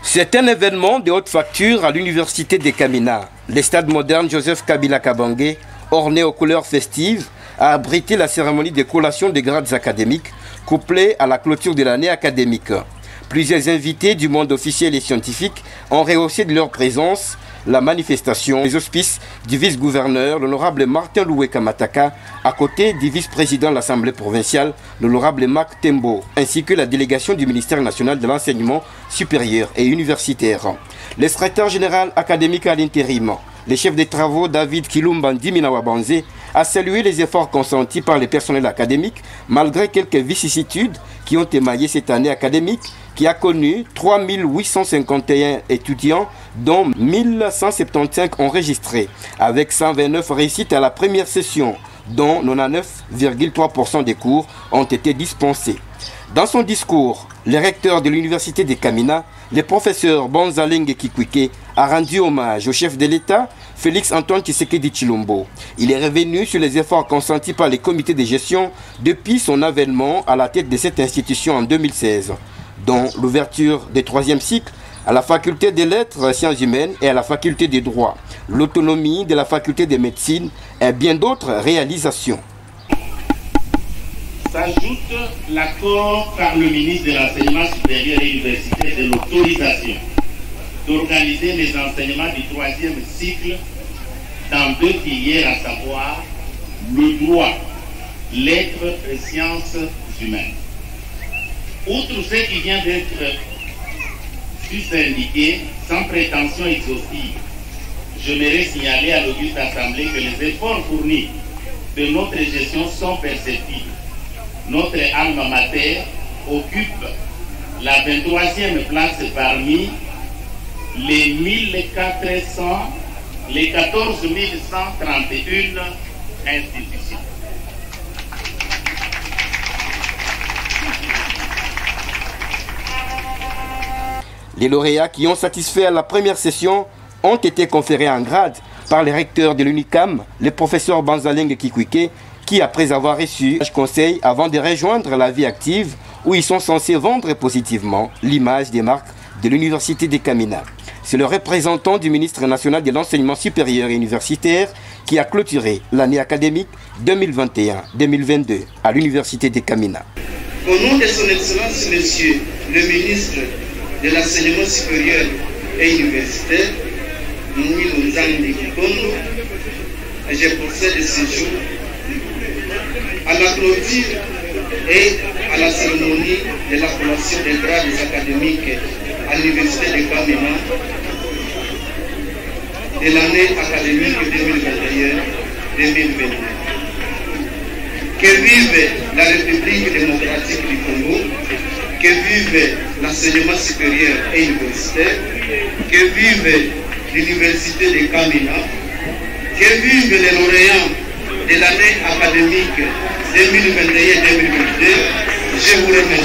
C'est un événement de haute facture à l'université de Kamina. Le stade moderne Joseph Kabila Kabange, orné aux couleurs festives, a abrité la cérémonie de collation des grades académiques, couplée à la clôture de l'année académique. Plusieurs invités du monde officiel et scientifique ont rehaussé de leur présence la manifestation des auspices du vice-gouverneur, l'honorable Martin Loué Kamataka, à côté du vice-président de l'Assemblée provinciale, l'honorable Marc Tembo, ainsi que la délégation du ministère national de l'enseignement supérieur et universitaire. Le secrétaire général académique à l'intérim, le chef des travaux David Kilumba Ndiminawabanze, a salué les efforts consentis par les personnels académiques malgré quelques vicissitudes qui ont émaillé cette année académique qui a connu 3851 étudiants dont 1175 enregistrés avec 129 réussites à la première session dont 99,3% des cours ont été dispensés. Dans son discours, le recteur de l'université de Kamina, le professeur Bonzalenge Kikwike, a rendu hommage au chef de l'État, Félix Antoine Tshisekedi Tshilombo. Il est revenu sur les efforts consentis par les comités de gestion depuis son avènement à la tête de cette institution en 2016, dont l'ouverture des 3e cycles à la faculté des lettres, sciences humaines et à la faculté des droits, l'autonomie de la faculté de médecine et bien d'autres réalisations. S'ajoute l'accord par le ministre de l'Enseignement supérieur et universitaire de l'autorisation d'organiser les enseignements du 3e cycle dans 2 filières, à savoir le droit, lettres et sciences humaines. Outre ce qui vient d'être indiqué, sans prétention exhaustive, j'aimerais signaler à l'auguste Assemblée que les efforts fournis de notre gestion sont perceptibles. Notre alma mater occupe la 23e place parmi les 14 131 institutions. Les lauréats qui ont satisfait à la première session ont été conférés en grade par les recteurs de l'UNICAM, le professeur Bonzalenge Kikwike, qui, après avoir reçu un conseil avant de rejoindre la vie active, où ils sont censés vendre positivement l'image des marques de l'université de Kamina. C'est le représentant du ministre national de l'enseignement supérieur et universitaire qui a clôturé l'année académique 2021-2022 à l'université de Kamina. Au nom de son Excellence, Monsieur le ministre de l'enseignement supérieur et universitaire, je procède de ce jour à la clôture et à la cérémonie de la collation des grades académiques à l'université de Kamina de l'année académique 2021-2022. Que vive la République démocratique du Congo, que vive l'enseignement supérieur et universitaire, que vive l'université de Kamina, que vive les lauréats de l'année académique 2021-2022. Je vous remercie.